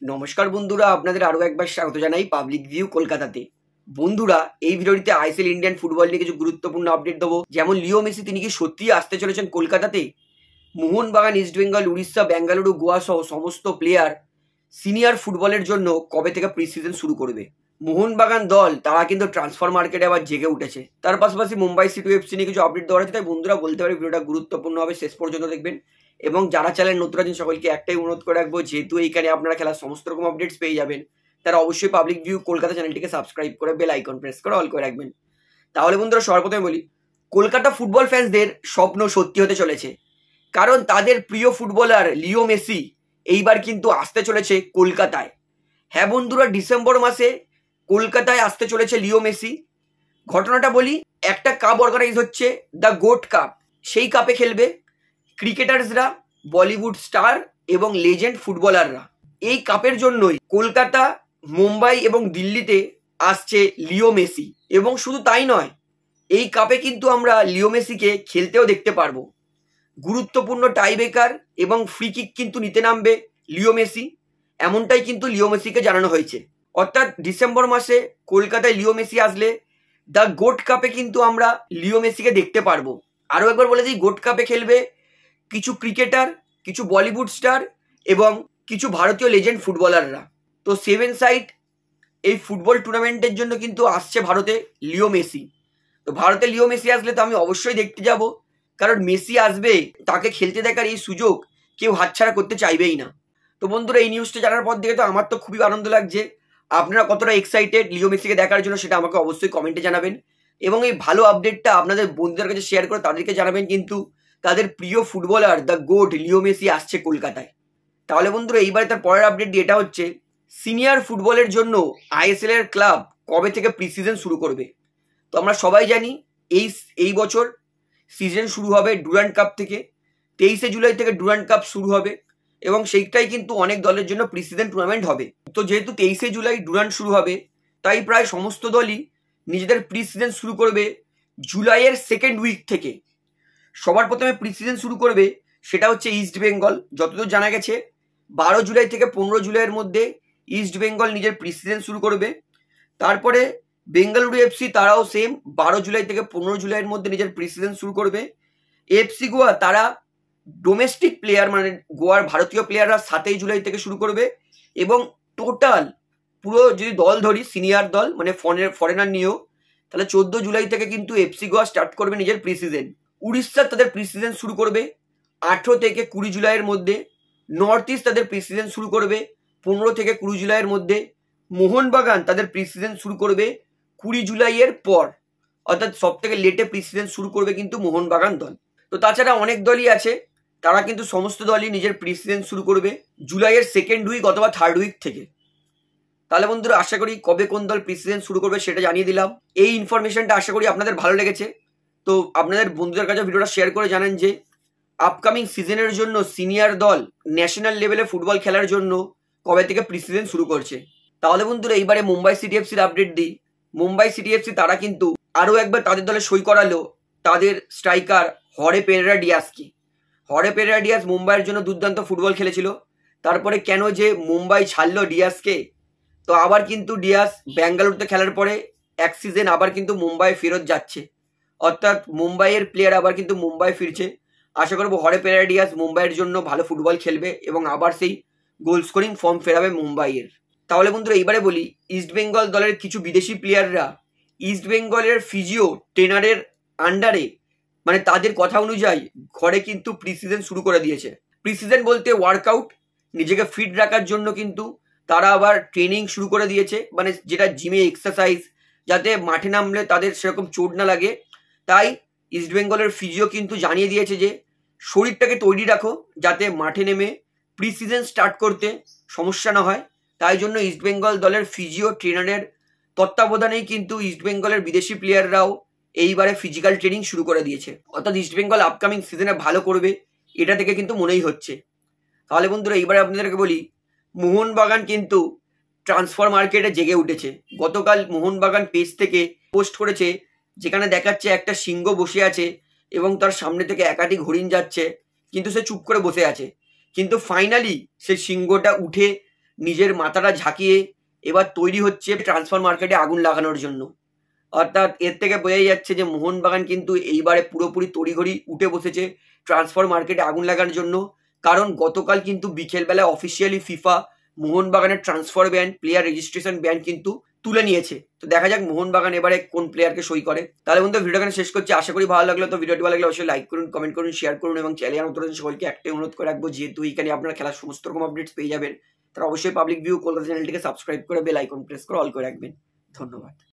নমস্কার বন্ধুরা, আপনাদের আরও একবার স্বাগত জানাই পাবলিক ভিউ কলকাতাতে। বন্ধুরা, এই ভিডিওটিতে আইএসএল ইন্ডিয়ান ফুটবল নিয়ে কিছু গুরুত্বপূর্ণ আপডেট দেবো। যেমন লিও মেসি তিনি কি সত্যিই আসতে চলেছেন কলকাতাতে? মোহনবাগান, ইস্টবেঙ্গল, উড়িষ্যা, বেঙ্গালুরু, গোয়া সহ সমস্ত প্লেয়ার সিনিয়র ফুটবলের জন্য কবে থেকে প্রি সিজন শুরু করবে? মোহনবাগান দল তারা কিন্তু ট্রান্সফার মার্কেটে আবার জেগে উঠেছে। তার পাশাপাশি মুম্বাই সিটি এফসি নিয়ে কিছু আপডেট দেওয়া আছে। তাই বন্ধুরা বলতে পারি ভিডিওটা গুরুত্বপূর্ণ হবে, শেষ পর্যন্ত দেখবেন। এবং যারা চ্যানেল নতুন আছেন সকলকে একটাই অনুরোধ করে রাখবো, যেহেতু এইখানে আপনারা খেলার সমস্ত রকম আপডেটস পেয়ে যাবেন, তারা অবশ্যই পাবলিক ভিউ কলকাতা চ্যানেলটিকে সাবস্ক্রাইব করে বেল আইকন প্রেস করে অল করে রাখবেন। তাহলে বন্ধুরা সর্বপ্রথমে বলি, কলকাতা ফুটবল ফ্যান্সদের স্বপ্ন সত্যি হতে চলেছে, কারণ তাদের প্রিয় ফুটবলার লিও মেসি এইবার কিন্তু আসতে চলেছে কলকাতায়। হ্যাঁ বন্ধুরা, ডিসেম্বর মাসে কলকাতায় আসতে চলেছে লিও মেসি। ঘটনাটা বলি, একটা কাপ অর্গানাইজ হচ্ছে, দ্য গোট কাপ। সেই কাপে খেলবে ক্রিকেটার্সরা, বলিউড স্টার এবং লেজেন্ড ফুটবলাররা। এই কাপের জন্যই কলকাতা, মুম্বাই এবং দিল্লিতে আসছে লিও মেসি। এবং শুধু তাই নয়, এই কাপে কিন্তু আমরা লিও মেসিকে খেলতেও দেখতে পারবো। গুরুত্বপূর্ণ টাইব্রেকার এবং ফ্রি কিক কিন্তু নিতে নামবে লিও মেসি, এমনটাই কিন্তু লিও মেসিকে জানানো হয়েছে। অর্থাৎ ডিসেম্বর মাসে কলকাতায় লিও মেসি আসলে দ্য গোট কাপে কিন্তু আমরা লিও মেসিকে দেখতে পারবো। আরও একবার বলে দিই, গোট কাপে খেলবে কিছু ক্রিকেটার, কিছু বলিউড স্টার এবং কিছু ভারতীয় লেজেন্ড ফুটবলাররা। তো 7 সাইড এই ফুটবল টুর্নামেন্টের জন্য কিন্তু আসছে ভারতে লিও মেসি। তো ভারতে লিও মেসি আসলে তো আমি অবশ্যই দেখতে যাব, কারণ মেসি আসবে, তাকে খেলতে দেখার এই সুযোগ কেউ হাতছাড়া করতে চাইবেই না। তো বন্ধুরা, এই নিউজটা জানার পর থেকে তো আমার তো খুবই আনন্দ লাগছে। আপনারা কতটা এক্সাইটেড লিও মেসিকে দেখার জন্য সেটা আমাকে অবশ্যই কমেন্টে জানাবেন। এবং এই ভালো আপডেটটা আপনাদের বন্ধুদের কাছে শেয়ার করে তাদেরকে জানাবেন কিন্তু তাদের প্রিয় footballer the goat Leo Messi আসছে কলকাতায়। তাহলে বন্ধুরা, এইবারে তার পরের আপডেট দিয়ে এটা হচ্ছে, সিনিয়র ফুটবলের জন্য আইএসএল এর ক্লাব কবে থেকে প্রি সিজন শুরু করবে? তো আমরা সবাই জানি এই বছর সিজন শুরু হবে ডুরান্ড কাপ থেকে। 23শে জুলাই থেকে ডুরান্ড কাপ শুরু হবে এবং সেইটাই কিন্তু অনেক দলের জন্য প্রি সিজন টুর্নামেন্ট হবে। তো যেহেতু 23শে জুলাই ডুরান্ড শুরু হবে, তাই প্রায় সমস্ত দলই নিজেদের প্রি সিজন শুরু করবে জুলাইয়ের সেকেন্ড উইক থেকে। সবার প্রথমে প্রি সিজন শুরু করবে সেটা হচ্ছে ইস্ট বেঙ্গল। যতদূর জানা গেছে 12 জুলাই থেকে 15 জুলাইয়ের মধ্যে ইস্ট বেঙ্গল নিজের প্রি সিজন শুরু করবে। তারপরে বেঙ্গালুরু এফসি তারাও সেম 12 জুলাই থেকে 15 জুলাইয়ের মধ্যে নিজের প্রি সিজন শুরু করবে। এফসি গোয়া তারা ডোমেস্টিক প্লেয়ার মানে গোয়ার ভারতীয় প্লেয়াররা 7 জুলাই থেকে শুরু করবে। এবং টোটাল পুরো যদি দল ধরি, সিনিয়র দল মানে ফরেনার নিয়েও, তাহলে 14 জুলাই থেকে কিন্তু এফসি গোয়া স্টার্ট করবে নিজের প্রি সিজন। উড়িষ্যা তাদের প্রি সিজন শুরু করবে 18 থেকে 20 জুলাইয়ের মধ্যে। নর্থ ইস্ট তাদের প্রি সিজন শুরু করবে 15 থেকে 20 জুলাইয়ের মধ্যে। মোহনবাগান তাদের প্রি সিজন শুরু করবে 20 জুলাইয়ের পর, অর্থাৎ সব থেকে লেটে প্রি সিজন শুরু করবে কিন্তু মোহনবাগান দল। তো তাছাড়া অনেক দলই আছে, তারা কিন্তু সমস্ত দলই নিজের প্রি সিজন শুরু করবে জুলাইয়ের সেকেন্ড উইক অথবা থার্ড উইক থেকে। তাহলে বন্ধুরা, আশা করি কবে কোন দল প্রি সিজন শুরু করবে সেটা জানিয়ে দিলাম। এই ইনফরমেশনটা আশা করি আপনাদের ভালো লেগেছে। তো আপনাদের বন্ধুদের কাছে ভিডিওটা শেয়ার করে জানান যে আপকামিং সিজনের জন্য সিনিয়র দল ন্যাশনাল লেভেলে ফুটবল খেলার জন্য কবে থেকে প্রি সিজন শুরু করছে। তাহলে বন্ধুরা, এইবারে মুম্বাই সিটি এফসির আপডেট দিই। মুম্বাই সিটি এফসি তারা কিন্তু আরও একবার তাদের দলে সই করালো তাদের স্ট্রাইকার হরে পেরেরা ডিয়াসকে। হরে পেরেরা ডিয়াস মুম্বাইয়ের জন্য দুর্দান্ত ফুটবল খেলেছিল। তারপরে কেন যে মুম্বাই ছাড়লো ডিয়াসকে, তো আবার কিন্তু ডিয়াস বেঙ্গালুরুতে খেলার পরে এক সিজন আবার কিন্তু মুম্বাই ফেরত যাচ্ছে, অর্থাৎ মুম্বাইয়ের প্লেয়ার আবার কিন্তু মুম্বাই ফিরছে। আশা করবো হরে পেরেরা ডিয়াস মুম্বাইয়ের জন্য ভালো ফুটবল খেলবে এবং আবার সেই গোল স্কোরিং ফর্ম ফেরাবে মুম্বাইয়ের। তাহলে বন্ধুরা, এইবারে বলি, ইস্ট বেঙ্গল দলের কিছু বিদেশি প্লেয়াররা ইস্ট বেঙ্গলের ফিজিও ট্রেনারের আন্ডারে মানে তাদের কথা অনুযায়ী ঘরে কিন্তু প্রি সিজন শুরু করে দিয়েছে। প্রি সিজন বলতে ওয়ার্কআউট, নিজেকে ফিট রাখার জন্য কিন্তু তারা আবার ট্রেনিং শুরু করে দিয়েছে, মানে যেটা জিমে এক্সারসাইজ, যাতে মাঠে নামলে তাদের সেরকম চোট না লাগে। তাই ইস্ট বেঙ্গলের ফিজিও কিন্তু জানিয়ে দিয়েছে যে শরীরটাকে তৈরি রাখো যাতে মাঠে নেমে প্রি সিজন স্টার্ট করতে সমস্যা না হয়। তাই জন্য ইস্ট বেঙ্গল দলের ফিজিও ট্রেনারের তত্ত্বাবধানেই কিন্তু ইস্ট বেঙ্গলের বিদেশি প্লেয়াররাও এইবারে ফিজিক্যাল ট্রেনিং শুরু করে দিয়েছে। অর্থাৎ ইস্ট বেঙ্গল আপকামিং সিজনে ভালো করবে, এটা থেকে কিন্তু মনেই হচ্ছে। তাহলে বন্ধুরা, এইবারে আপনাদেরকে বলি, মোহনবাগান কিন্তু ট্রান্সফার মার্কেটে জেগে উঠেছে। গতকাল মোহনবাগান পেজ থেকে পোস্ট করেছে, যেখানে দেখাচ্ছে একটা সিংহ বসে আছে এবং তার সামনে থেকে একাধিক হরিণ যাচ্ছে, কিন্তু সে চুপ করে বসে আছে। কিন্তু ফাইনালি সেই সিংহটা উঠে নিজের মাথাটা ঝাঁকিয়ে এবার তৈরি হচ্ছে ট্রান্সফার মার্কেটে আগুন লাগানোর জন্য। অর্থাৎ এর থেকে বোঝাই যাচ্ছে যে মোহনবাগান কিন্তু এইবারে পুরোপুরি তড়িঘড়ি উঠে বসেছে ট্রান্সফার মার্কেটে আগুন লাগানোর জন্য। কারণ গতকাল কিন্তু বিকেলবেলায় অফিসিয়ালি ফিফা মোহনবাগানের transfer ban, player registration ban কিন্তু তুলে নিয়েছে। তো দেখা যাক মোহনবাগান এবারে কোন প্লেয়ারকে সই করে। তাহলে বন্ধু ভিডিওখানে শেষ করছি, আশা করি ভালো লাগলো। তো ভিডিওটি ভালো লাগলে অবশ্যই লাইক করুন, কমেন্ট করুন, শেয়ার করুন এবং চ্যানেল নতুন সকলকে একটাই অনুরোধ করে রাখবো, যেহেতু এখানে আপনারা খেলার সমস্ত রকম আপডেটস পেয়ে যাবেন, তারা অবশ্যই পাবলিক ভিউ কলকাতা চ্যানেলটিকে সাবস্ক্রাইব করে বেল আইকন প্রেস করে অল করে রাখবেন। ধন্যবাদ।